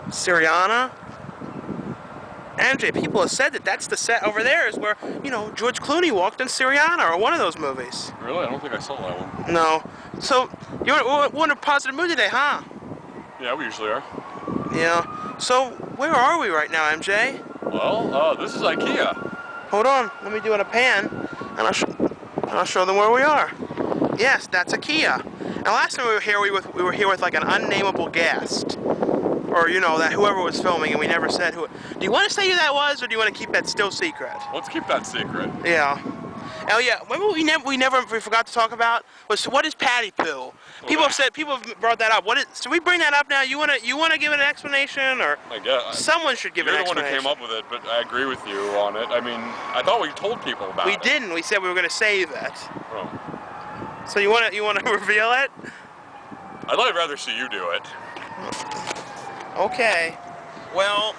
Syriana? MJ, people have said that that's the set over there is where, you know, George Clooney walked in Syriana or one of those movies. Really? I don't think I saw that one. No. So, we're in a positive mood today, huh? Yeah, we usually are. Yeah. So, where are we right now, MJ? Well, this is IKEA. Hold on. Let me do it in a pan, and I'll show them where we are. Yes, that's IKEA. And last time we were here with like an unnameable guest. Or, you know, that whoever was filming, and we never said who. Do you want to say who that was, or do you want to keep that still secret? Let's keep that secret. Yeah. Oh yeah. Remember we forgot to talk about was what is patty poo? People have brought that up. What is? Should we bring that up now? You wanna give it an explanation, or I guess someone should give an explanation? You're the one who came up with it, but I agree with you on it. I mean, I thought we told people about it. We didn't. We said we were gonna save it. Oh. So you wanna reveal it? I'd rather see you do it. Okay. Well,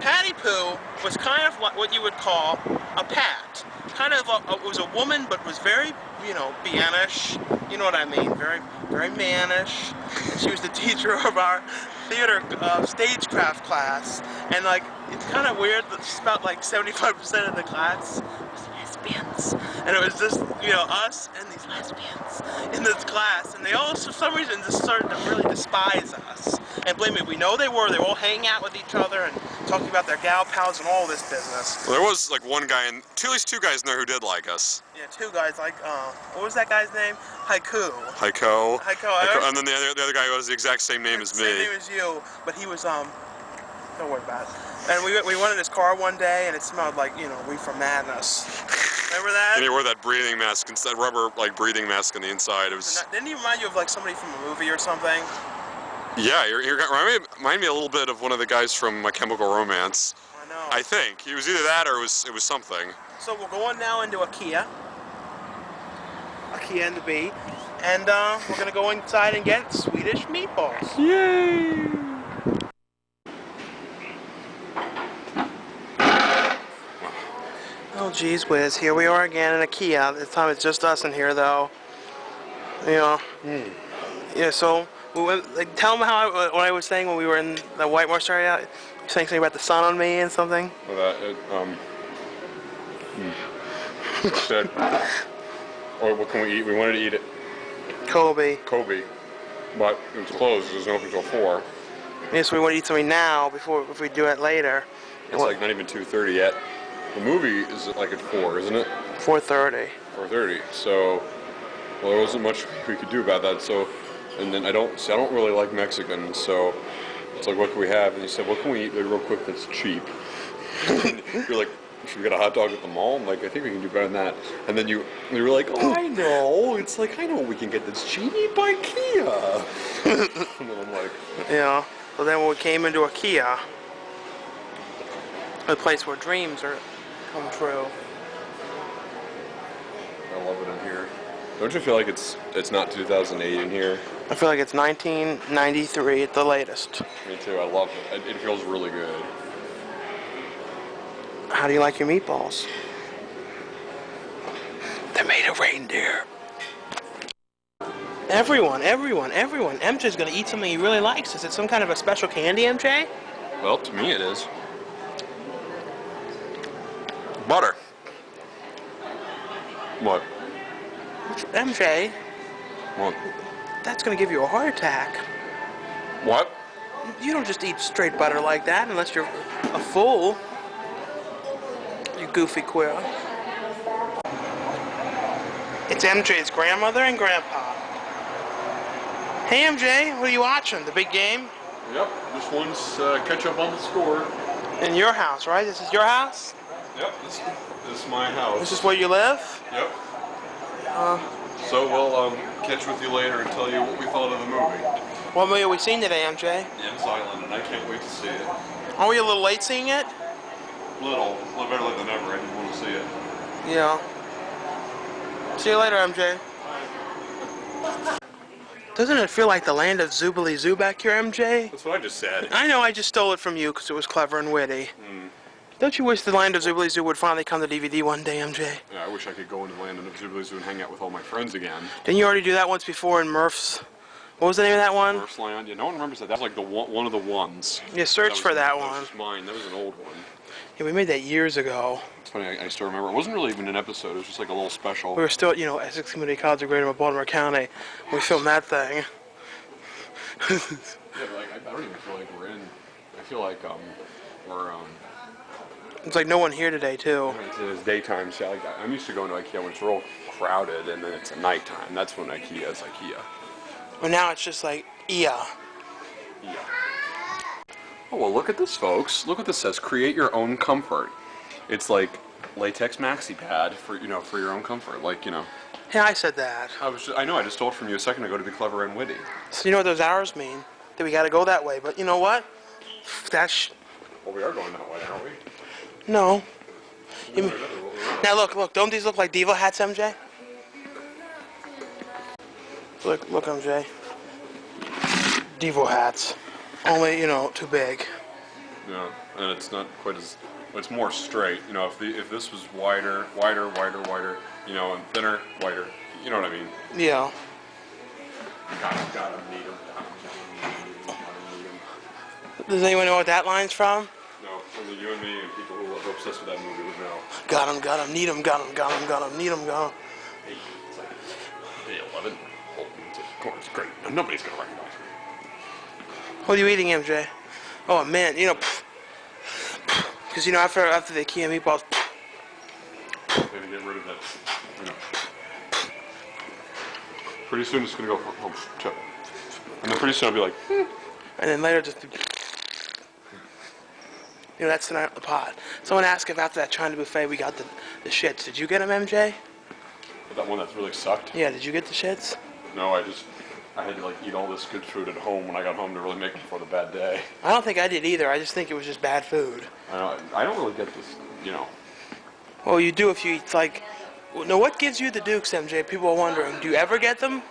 patty poo was kind of what you would call a pat. Kind of it was a woman, but was very, you know, mannish. You know what I mean? Very, very mannish. And she was the teacher of our theater stagecraft class. And like, it's kind of weird that she spent like 75% of the class was lesbians. And it was just, you know, us and these lesbians in this class. And they all, for some reason, just started to really despise us. And believe me, we know they were. They were all hanging out with each other and talking about their gal pals and all this business. Well, there was like one guy, and at least two guys in there who did like us. Yeah, two guys like, what was that guy's name? Haiku. Haiku. And then the other guy was the exact same name as me. Same name as you, but he was, don't worry about it. And we went in his car one day, and it smelled like, you know, reefer madness. Remember that? And he wore that breathing mask, that rubber, like, breathing mask on the inside. It was... Didn't he remind you of, like, somebody from a movie or something? Yeah, remind me a little bit of one of the guys from My Chemical Romance. I know. I think. It was either that or it was something. So we're going now into IKEA. IKEA and the B. And we're going to go inside and get Swedish meatballs. Yay! Oh, geez whiz. Here we are again in IKEA. This time it's just us in here, though. You know. Yeah, so... Like, tell them how what I was saying when we were in the White Marsh area. You saying something about the sun on me and something? Well, said, what can we eat? We wanted to eat it. Kobe. But it was closed. It doesn't open until 4. Yes, we want to eat something now if we do it later. It's like not even 2:30 yet. The movie is like at 4, isn't it? 4:30. 4:30. So, well, there wasn't much we could do about that. So. And then I don't really like Mexican, so it's like, what can we have? And he said, what can we eat real quick that's cheap? And you're like, should we get a hot dog at the mall? I'm like, I think we can do better than that. And then you were like, oh, I know. It's like, I know what we can get that's cheap by IKEA. And then I'm like, yeah. So then when we came into IKEA, a place where dreams are come true. I love it in here. Don't you feel like it's not 2008 in here? I feel like it's 1993 at the latest. Me too. I love it. It feels really good. How do you like your meatballs? They're made of reindeer. Everyone. MJ's gonna eat something he really likes. Is it some kind of a special candy, MJ? Well, to me it is. Butter. What? MJ. What? That's gonna give you a heart attack. What? You don't just eat straight butter like that unless you're a fool. You goofy queer. It's MJ's grandmother and grandpa. Hey MJ, what are you watching? The big game? Yep, this one's catch up on the score. In your house, right? This is your house? Yep, this is my house. This is where you live? Yep. So we'll catch with you later and tell you what we thought of the movie. What movie have we seen today, MJ? M's Island, and I can't wait to see it. Are we a little late seeing it? Little better late than never. I didn't want to see it. Yeah. See you later, MJ. Bye. Doesn't it feel like the land of Zoobly Zoo back here, MJ? That's what I just said. I know, I just stole it from you because it was clever and witty. Don't you wish the land of Zoobly Zoo would finally come to DVD one day, MJ? Yeah, I wish I could go into the land of Zoobly Zoo and hang out with all my friends again. Didn't you already do that once before in Murph's What was the name of that one? Land. Yeah, no one remembers that. That was like the one of the ones. Yeah, search for that one. That was just mine. That was an old one. Yeah, we made that years ago. It's funny, I still remember. It wasn't really even an episode. It was just like a little special. We were still, you know, Essex Community College of Greater Baltimore County. We filmed that thing. Yeah, but like, I don't even feel like we're in. I feel like we're It's like no one here today, too. It's daytime, so like, I'm used to going to IKEA when it's real crowded, and then it's at nighttime. That's when IKEA is IKEA. Well, now it's just like IKEA. Yeah. Oh well, look at this, folks. Look what this says. Create your own comfort. It's like latex maxi pad for for your own comfort. Like Yeah, I said that. I know. I just stole it from you a second ago to be clever and witty. So you know what those arrows mean? That we got to go that way. But you know what? Well, we are going that way, aren't we? No. Now look. Don't these look like Devo hats, MJ? Look, MJ. Devo hats. Only, too big. Yeah, and it's not quite as. It's more straight. If this was wider, and thinner, wider. You know what I mean? Yeah. Got him, need him. Does anyone know what that line's from? No, only you and me and people who are obsessed with that movie would know. Got him, need him, need him. Hey, it's like day 11. Of course, great. Nobody's gonna recognize me. What are you eating, MJ? Oh man, because after the IKEA meatballs. Maybe get rid of that. Pretty soon it's gonna go home, and then pretty soon I'll be like, And then later just. That's the night of the pot. Someone asked if after that China buffet we got the shits. Did you get them, MJ? that one that's really sucked. Yeah, did you get the shits? No, I had to eat all this good food at home when I got home to really make it for the bad day. I don't think I did either. I just think it was just bad food. I don't really get this, Well, you do if you eat no, what gives you the Dukes, MJ? People are wondering. Do you ever get them?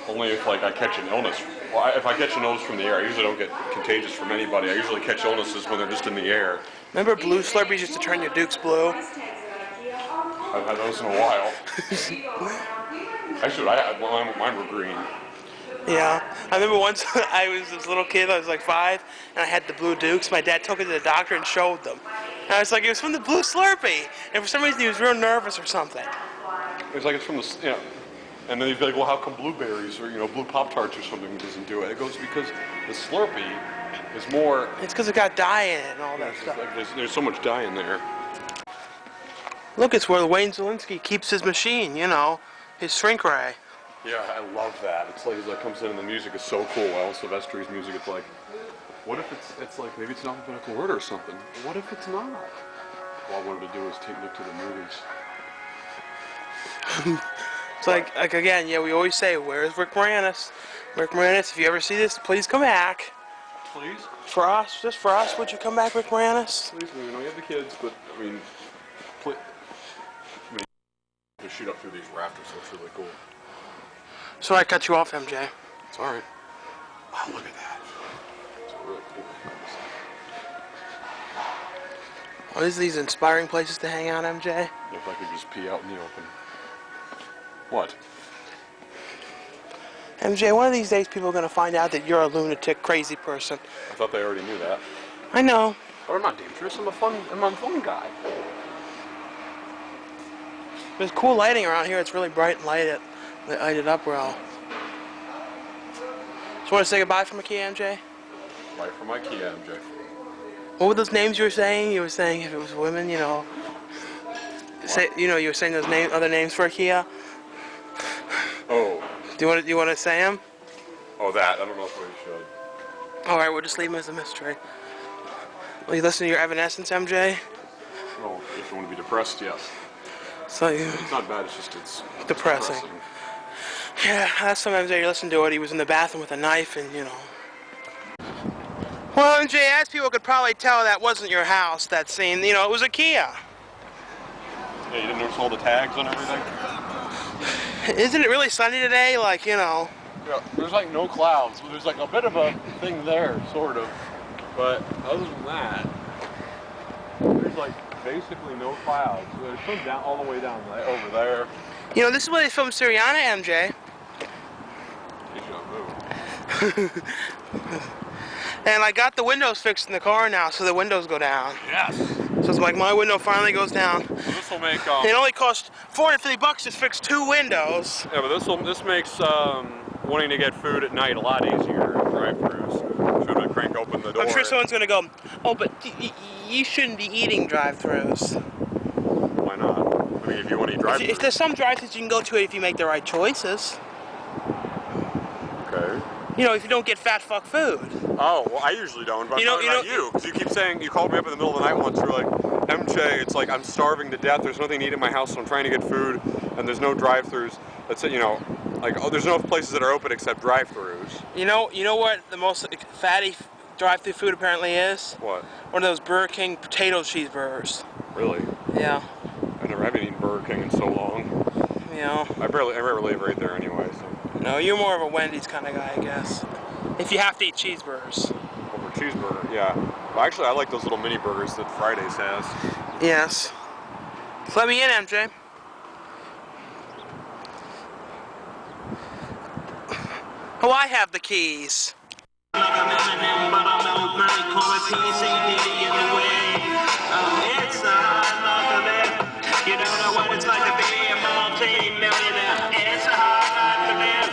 Only if I catch an illness. Well, if I catch an illness from the air, I usually don't get contagious from anybody. I usually catch illnesses when they're just in the air. Remember blue Slurpees used to turn your Dukes blue? I've had those in a while. Actually, mine were green. Yeah. I remember once I was this little kid, I was like 5, and I had the blue Dukes. My dad took it to the doctor and showed them. And I was like, it was from the blue Slurpee. And for some reason he was real nervous or something. It's like it's from the, And then you'd be like, well, how come blueberries or, blue Pop-Tarts or something doesn't do it? It goes because the Slurpee is more... It's because it got dye in it and all that stuff. There's so much dye in there. Look, it's where Wayne Zielinski keeps his machine, his shrink ray. Yeah, I love that. It's like it comes in and the music is so cool. Al Silvestri's music, it's like, what if it's like, maybe it's an alphabetical word or something. What if it's not? All I wanted to do was take Nick to the movies. It's like again, we always say, where's Rick Moranis? Rick Moranis, if you ever see this, please come back. Please? Just for us, would you come back, Rick Moranis? Please, we know you have the kids, but, please. To shoot up through these rafters, so it's really cool. So I cut you off, MJ. It's alright. Wow, look at that. It's really cool. What is these inspiring places to hang out, MJ? If I could just pee out in the open. What? MJ, one of these days people are going to find out that you're a lunatic, crazy person. I thought they already knew that. I know. But I'm not dangerous. I'm a fun guy. There's cool lighting around here. It's really bright and lighted up well. So want to say goodbye from IKEA, MJ? Bye from IKEA, MJ. What were those names you were saying? You were saying if it was women, Say, you were saying those other names for IKEA. Oh. Do you want to say them? Oh, that. I don't know if we should. All right, we'll just leave them as a mystery. Will you listen to your Evanescence, MJ? Well, if you want to be depressed, yes. So it's not bad. It's just depressing. Yeah, last time MJ listened to it, he was in the bathroom with a knife, and Well, MJ, as people could probably tell, that wasn't your house. That scene, it was IKEA. Yeah, you didn't notice all the tags on everything? Isn't it really sunny today? Yeah, there's no clouds. There's a bit of a thing there, sort of. But other than that, there's basically no clouds. There's some down all the way down over there. This is where they filmed Syriana, MJ. And I got the windows fixed in the car now, so the windows go down. Yes. So it's like my window finally goes down. So this will make. It only cost $450 to fix 2 windows. Yeah, but this makes wanting to get food at night a lot easier. Drive-thrus. Should I crank open the door? I'm sure someone's gonna go, oh, but you shouldn't be eating drive-thrus. Why not? I mean, if you want to eat drive-thrus. If there's some drive-thrus you can go to it if you make the right choices. Okay. You know, if you don't get fat fuck food. Oh, well, I usually don't, but I'm talking about you. Because you keep saying, you called me up in the middle of the night once, you're like, MJ, it's like I'm starving to death, there's nothing to eat in my house, so I'm trying to get food, and there's no drive-thrus. That's it, you know, like, oh, there's no places that are open except drive-thrus. You know what the most fatty drive-thru food apparently is? What? One of those Burger King potato cheeseburgers. Really? Yeah. I haven't eaten Burger King in so long. You know. I rarely eat right there anyway, so. No, you're more of a Wendy's kind of guy, I guess. If you have to eat cheeseburgers. Over cheeseburger, yeah. Well, actually, I like those little mini burgers that Fridays has. Yes. So let me in, MJ. Oh, I have the keys. You don't know what it's like to be a multi-millionaire. It's a hard life to live.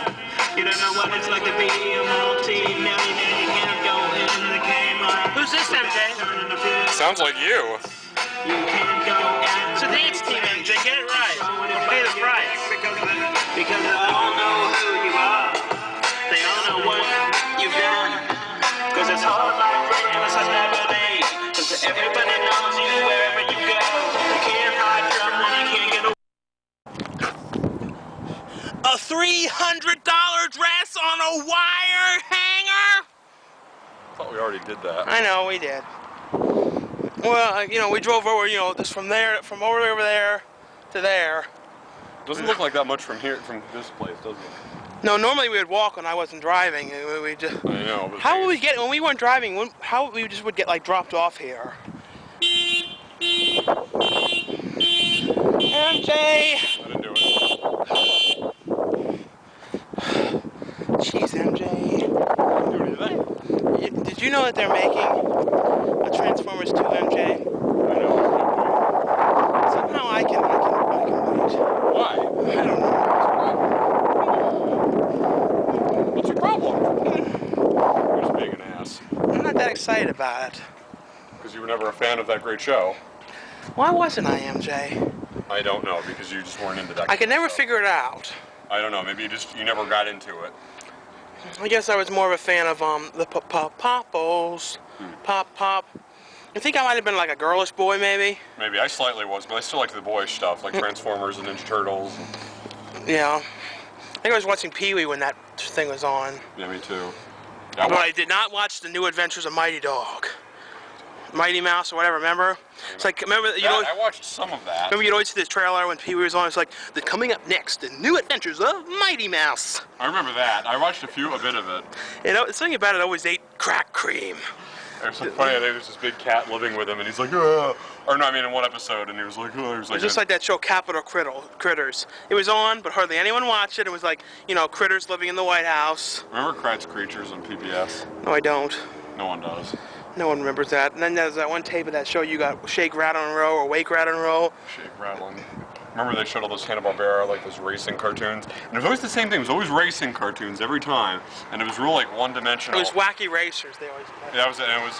You don't know what it's like to be a multi-millionaire. You can't go in the Kmart. Who's this, MJ? Sounds like you. You can't go in. It's a dance team, MJ. Get it right. Pay the price. Because they all know who you are. They all know what you've done. Because it's hard life and it's a never day. Because everybody knows you wherever you go. You can't hide from when you can't get away. A $300 dress on a wire hanger? I thought we already did that. I know, we did. Well, you know, we drove over, you know, just from over there to there. Doesn't look like that much from here, from this place, does it? No, normally we would walk when I wasn't driving. We just. I know. But How would we get when we weren't driving? How we just would get like dropped off here? MJ. I didn't do it. Jeez, MJ. Did I? Did you know that they're making a Transformers 2, MJ? I know. Somehow I can wait. Why? I don't know. What's your problem? You're just being an ass. I'm not that excited about it. Because you were never a fan of that great show. Why wasn't I, MJ? I don't know, because you just weren't into that. I could never figure it out. I don't know, maybe you never got into it. I guess I was more of a fan of the Poppos. Pop. I think I might have been like a girlish boy, maybe. Maybe I slightly was, but I still liked the boyish stuff, like Transformers and Ninja Turtles. Yeah. I think I was watching Pee-wee when that thing was on. Yeah, me too. But I did not watch the New Adventures of Mighty Dog. Mighty Mouse or whatever, remember? It's like, remember, you know, I watched some of that. remember you'd always see this trailer when Pee-wee was on, it's like, the coming up next, the New Adventures of Mighty Mouse. I remember that. I watched a bit of it. You know, something about it always ate crack cream. It was so funny, there was this big cat living with him, and he's like, ugh. Or no, I mean in one episode, and he was like, oh, he was like... It was just like that show, Capital Critters. It was on, but hardly anyone watched it. It was like, you know, critters living in the White House. Remember Kratz Creatures on PBS? No, I don't. No one does. No one remembers that. And then there's that one tape of that show you got, Shake, Rattle, and Roll, or Wake, Rattle, and Roll. Shake, Rattling. Remember they showed all those Hanna-Barbera, like those racing cartoons? And it was always the same thing. It was always racing cartoons every time. And it was real, like, one-dimensional. It was Wacky Racers, they always had. Yeah, that was it. And it was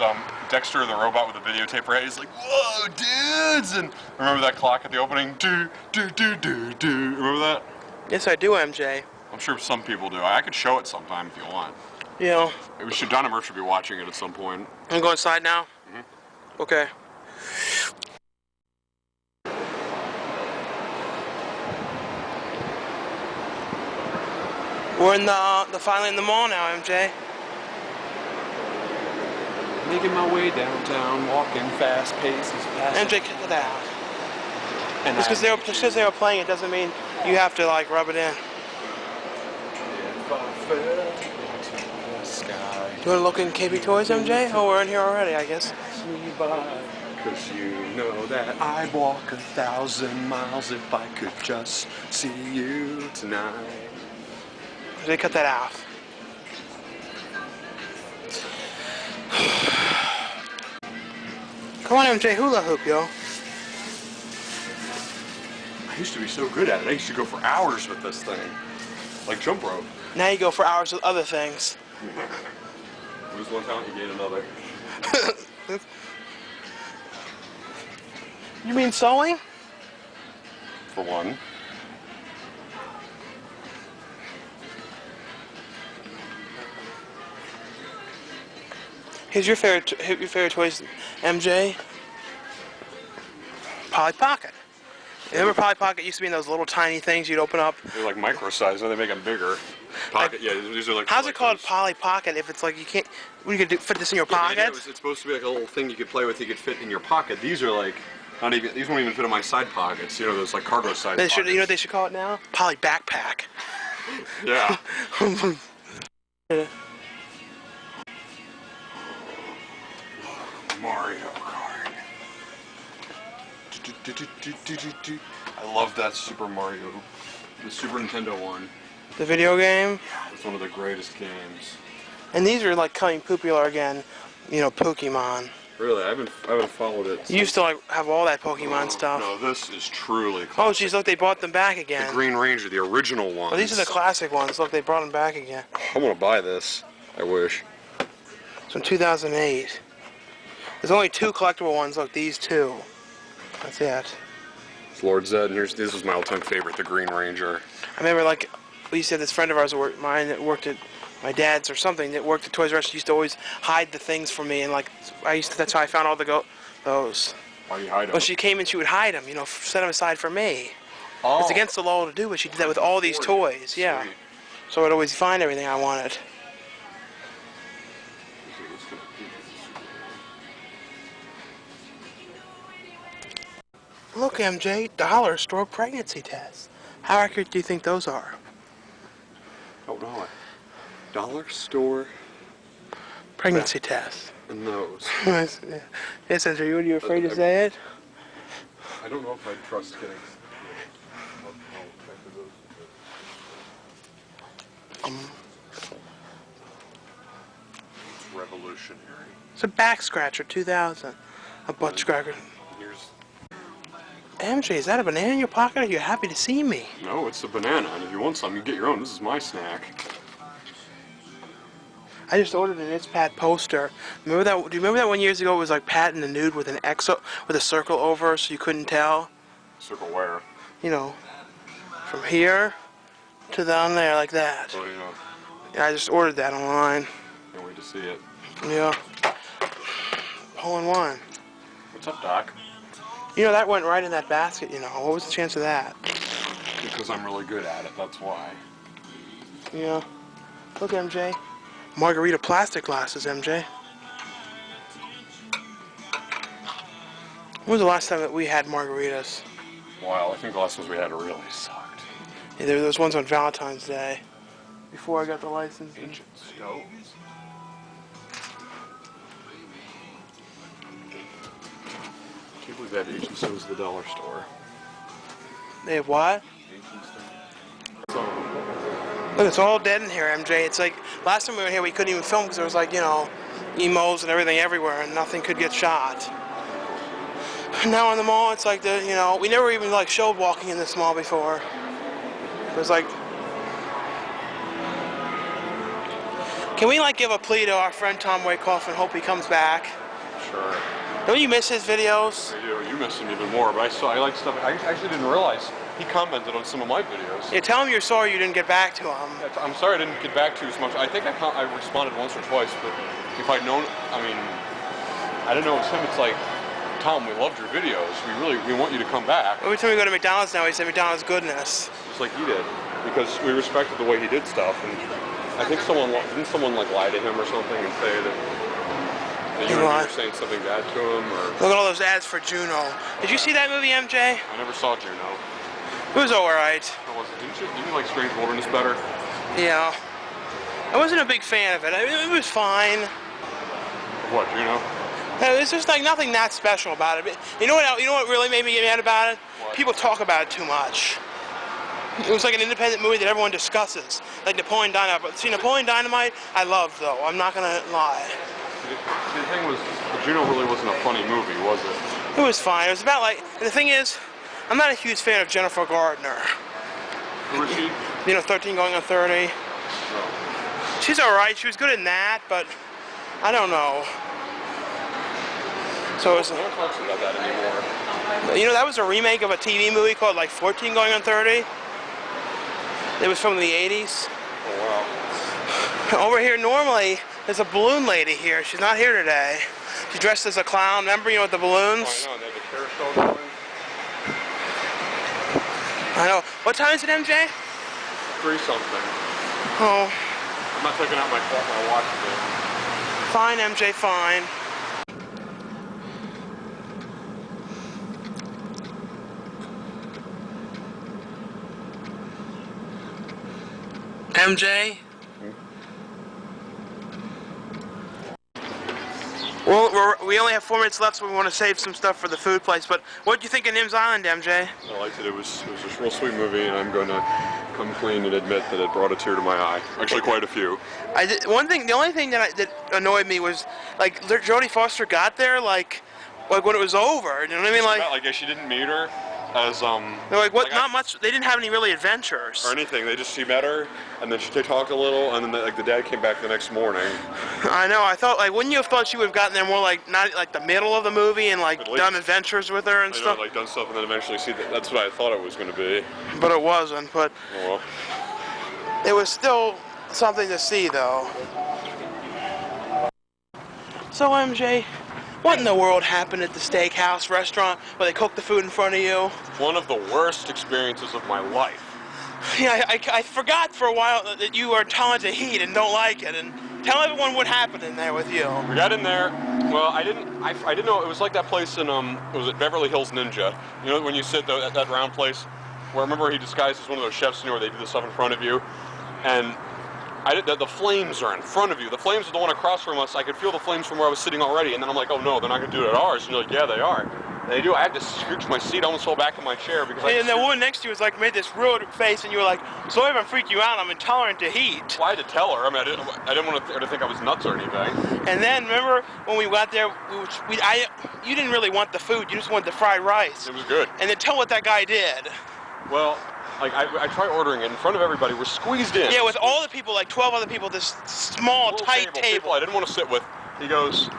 Dexter the robot with a videotape right. He's like, whoa, dudes! And remember that clock at the opening? Do. Remember that? Yes, I do, MJ. I'm sure some people do. I could show it sometime if you want. Yeah. Donna Murphy should be watching it at some point. I'm going inside now? Mm-hmm. Okay. We're in finally in the mall now, MJ. Making my way downtown, walking fast paces past. MJ, cut that out. Just because they were playing it doesn't mean you have to like rub it in. You want to look in KB Toys, MJ? Oh, we're in here already, I guess. Cause you know that I'd walk 1,000 miles if I could just see you tonight. They cut that out. Come on, MJ, hula hoop, yo. I used to be so good at it. I used to go for hours with this thing. Like jump rope. Now you go for hours with other things. Lose one talent, you gain another. You mean sewing? For one. Here's your favorite toys, MJ. Polly Pocket. Remember Polly Pocket used to be in those little tiny things you'd open up? They're like micro size, now they make them bigger. Pocket, yeah, these are like. How's it called those. Polly Pocket if it's like you can't, you can fit this in your pocket? Yeah, it's supposed to be like a little thing you could play with, you could fit in your pocket. These are like, not even, these won't even fit in my side pockets, you know, those like cargo size pockets. You know what they should call it now? Polly Backpack. Yeah. Yeah. Mario Kart. I love that Super Mario, the Super Nintendo one. The video game? Yeah, it's one of the greatest games. And these are like coming popular again, you know, Pokemon. Really, I haven't followed it. You used to like have all that Pokemon stuff. No, this is truly classic. Oh, geez, look, they brought them back again. The Green Ranger, the original one. Oh, these are the classic ones. Look, they brought them back again. I want to buy this. I wish. It's from 2008. There's only 2 collectible ones. Look, these 2. That's it. It's Lord Zed, and this was my all-time favorite, the Green Ranger. I remember, like, we used to have this friend of ours, mine that worked at my dad's or something, that worked at Toys R Us. Used to always hide the things from me, and like, that's how I found all those. Why you hide them? When she came in, she would hide them, you know, set them aside for me. Oh. It's against the law to do, but she did that with all these toys. Yeah. Sweet. So I'd always find everything I wanted. Look, MJ, dollar store pregnancy tests. How accurate do you think those are? Don't know it. Dollar store Pregnancy tests. and those. Yes, MJ, are you afraid to say it? I don't know if I'd trust getting. It's revolutionary. It's a back scratcher, 2000. A butt scratcher. Here's. MJ, is that a banana in your pocket? Are you happy to see me? No, it's a banana, and if you want some, you get your own. This is my snack. I just ordered an It's Pat poster. Remember that? Do you remember that one years ago? It was like Pat in the nude with an X with a circle over, so you couldn't tell. Circle where? You know, from here to down there, like that. Oh, yeah. Yeah, I just ordered that online. Can't wait to see it. Yeah. Hole in one. What's up, Doc? You know, that went right in that basket, you know. What was the chance of that? Because I'm really good at it, that's why. Yeah. Look, MJ. Margarita plastic glasses, MJ. When was the last time that we had margaritas? Wow, I think the last ones we had really sucked. Yeah, there were those ones on Valentine's Day. Before I got the license. Ancient stoves. I can't believe that ancient stoves at the dollar store. They have what? Ancient stoves. Look, it's all dead in here, MJ. It's like, last time we were here, we couldn't even film because there was like, you know, emos and everything everywhere and nothing could get shot. Now in the mall, it's like you know, we never even like showed walking in this mall before. It was like, can we like give a plea to our friend Tom Wakehoff and hope he comes back? Sure. Don't you miss his videos? I do. You miss him even more, but I like stuff. I actually didn't realize he commented on some of my videos. Yeah, tell him you're sorry you didn't get back to him. I'm sorry I didn't get back to you as much. I think I responded once or twice, but if I'd known, I mean, I didn't know it was him. It's like, Tom, we loved your videos. We want you to come back. Every time we go to McDonald's now, he said McDonald's goodness. Just like he did, because we respected the way he did stuff, and I think didn't someone like lie to him or something and say that you were saying something bad to him, or look at all those ads for Juno. Did you see that movie, MJ? I never saw Juno. It was alright. Didn't you like Strange Wilderness better? Yeah. I wasn't a big fan of it. It was fine. What, Juno? It's just like nothing that special about it. You know what really made me get mad about it? What? People talk about it too much. It was like an independent movie that everyone discusses, like Napoleon Dynamite. But see, Napoleon Dynamite, I loved though. I'm not gonna lie. the thing was, Juno really wasn't a funny movie, was it? It was fine. It was about like, and the thing is, I'm not a huge fan of Jennifer Gardner. Who was she? You know, 13 going on 30. No. She's alright. She was good in that, but I don't know. So it was, no one talks about that anymore. you know, that was a remake of a TV movie called like 14 going on 30. It was from the 80s. Oh wow. Over here normally there's a balloon lady here. She's not here today. She's dressed as a clown. Remember, you know, with the balloons? Oh, I know. They have the carousel going. I know. What time is it, MJ? 3 something. Oh. I'm not taking out my watch today. Fine, MJ, fine. MJ? Well, we only have 4 minutes left, so we want to save some stuff for the food place. But what do you think of Nim's Island, MJ? I liked it. It was a real sweet movie, and I'm going to come clean and admit that it brought a tear to my eye. Actually, quite a few. The only thing that annoyed me was like Jodie Foster got there like when it was over. You know what I mean? Like she didn't meet her as They're like, what? Not much. They didn't have any really adventures or anything. She met her, and then they talked a little, and then the dad came back the next morning. I know. I thought wouldn't you have thought she would have gotten there more like not like the middle of the movie and like done adventures with her and stuff? Like done stuff, and then eventually see that. That's what I thought it was going to be. But it wasn't. But oh, well. It was still something to see, though. So MJ, what in the world happened at the Steakhouse restaurant where they cooked the food in front of you? One of the worst experiences of my life. Yeah, I forgot for a while that you are talented to heat and don't like it. And tell everyone what happened in there with you. We got in there. Well, I didn't know it was like that place in was it Beverly Hills Ninja? You know when you sit at that round place where I remember he disguised as one of those chefs, you know, where they do the stuff in front of you, and the flames are in front of you. The flames are the one across from us. I could feel the flames from where I was sitting already, and then I'm like, oh no, they're not gonna do it at ours. And you're like, yeah, they are. And they do. I had to scooch my seat. I almost fell back in my chair because. And the woman next to you was like made this rude face, and you were like, sorry if I freaked you out. I'm intolerant to heat. Well, I had to tell her. I mean, I didn't want her to think I was nuts or anything. And then remember when we got there, you didn't really want the food. You just wanted the fried rice. It was good. And then tell what that guy did. Well, like I tried ordering it in front of everybody. We're squeezed in. Yeah, with all the people, like 12 other people, this small, tight table. I didn't want to sit with. He goes,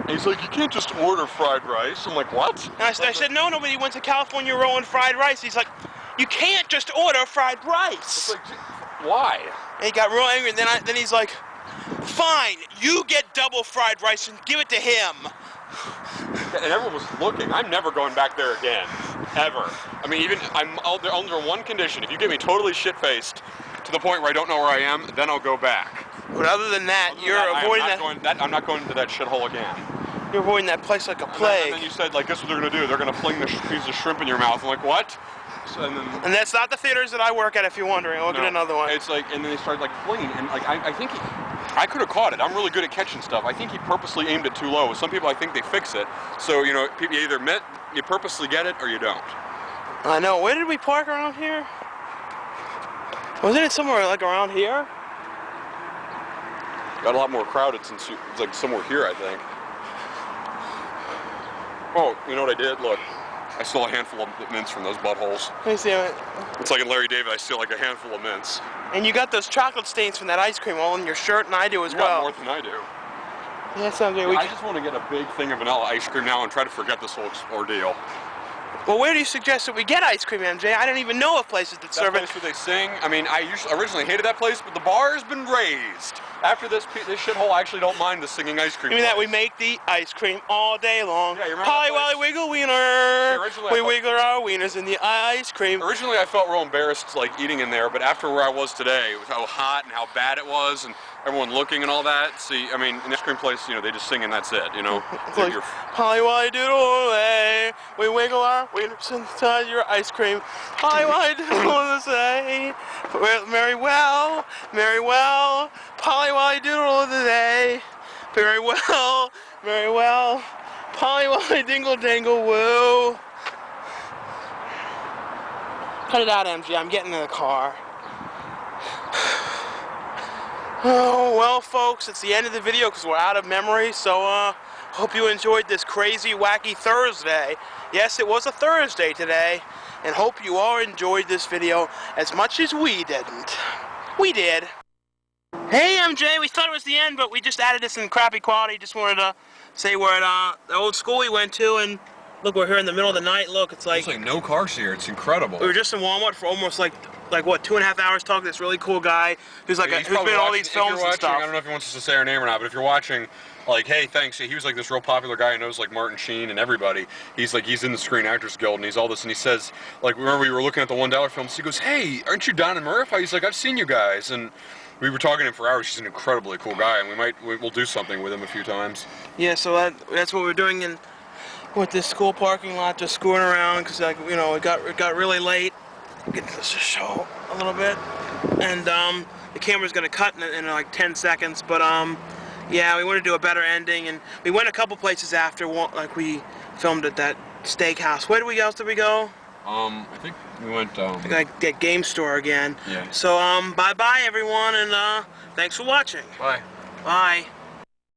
he's like, you can't just order fried rice. I'm like, what? And I said, no, nobody went to California rolling fried rice. He's like, you can't just order fried rice. It's like, why? And he got real angry. And then he's like, fine, you get double fried rice and give it to him. And everyone was looking. I'm never going back there again, ever. I mean, I'm under one condition. If you get me totally shit-faced to the point where I don't know where I am, then I'll go back. But other than that, I'm not going to that shithole again. You're avoiding that place like a plague. And then you said, like, guess what they're going to do? They're going to fling the piece of shrimp in your mouth. I'm like, what? So, and that's not the theaters that I work at, if you're wondering. I'll get another one. It's like, and then they started, like, flinging. And, like, I think I could have caught it. I'm really good at catching stuff. I think he purposely aimed it too low. Some people, I think they fix it. So, you know, you either you purposely get it or you don't. I know. Where did we park around here? Wasn't it somewhere, like, around here? Got a lot more crowded since it's like somewhere here, I think. Oh, you know what I did? Look, I stole a handful of mints from those buttholes. Let me see it. It's like in Larry David, I steal like a handful of mints. And you got those chocolate stains from that ice cream all in your shirt, and I do as well. You got more than I do. Yeah, sounds good. I just want to get a big thing of vanilla ice cream now and try to forget this whole ordeal. Well, where do you suggest that we get ice cream, MJ? I don't even know of places that serve it. That place where they sing. I mean, I originally hated that place, but the bar has been raised. After this shithole, I actually don't mind the singing ice cream. You mean that we make the ice cream all day long? Yeah, you remember Polly Wally Wiggle Wiener. Yeah, we wiggle our wieners in the ice cream. Originally, I felt real embarrassed, like, eating in there, but after where I was today, with how hot and how bad it was, and everyone looking and all that, see, I mean, in the ice cream place, you know, they just sing and that's it, you know? It's like, Polly Wally Doodle Day, we wiggle our wieners inside your ice cream. Polly Wally Doodle Day, very well, Polly Wally Doodle Day, very well, Polly Wally Dingle Dangle Woo. Cut it out, MG, I'm getting in the car. Oh, well, folks, it's the end of the video because we're out of memory. So, hope you enjoyed this crazy, wacky Thursday. Yes, it was a Thursday today. And hope you all enjoyed this video as much as we didn't. We did. Hey, MJ, we thought it was the end, but we just added this in crappy quality. Just wanted to say we're at the old school we went to, and look, we're here in the middle of the night. Look, it's like no cars here. It's incredible. We were just in Walmart for almost like what, 2.5 hours talking to this really cool guy who's like who's been in all these films and stuff. I don't know if he wants us to say our name or not, but if you're watching, like, hey, thanks. He was like this real popular guy who knows like Martin Sheen and everybody. He's in the Screen Actors Guild and he's all this, and he says, like, remember we were looking at the $1 films. He goes, hey, aren't you Don and Murph? He's like, I've seen you guys, and we were talking to him for hours. He's an incredibly cool guy, and we'll do something with him a few times. Yeah, so that's what we're doing in with this school parking lot, just screwing around because, like, you know, it got really late. Get this to show a little bit, and the camera's gonna cut in like 10 seconds. But yeah, we want to do a better ending, and we went a couple places after. Like we filmed at that steakhouse. Where else did we go? I think we went like that game store again. Yeah. So bye bye everyone, and thanks for watching. Bye. Bye.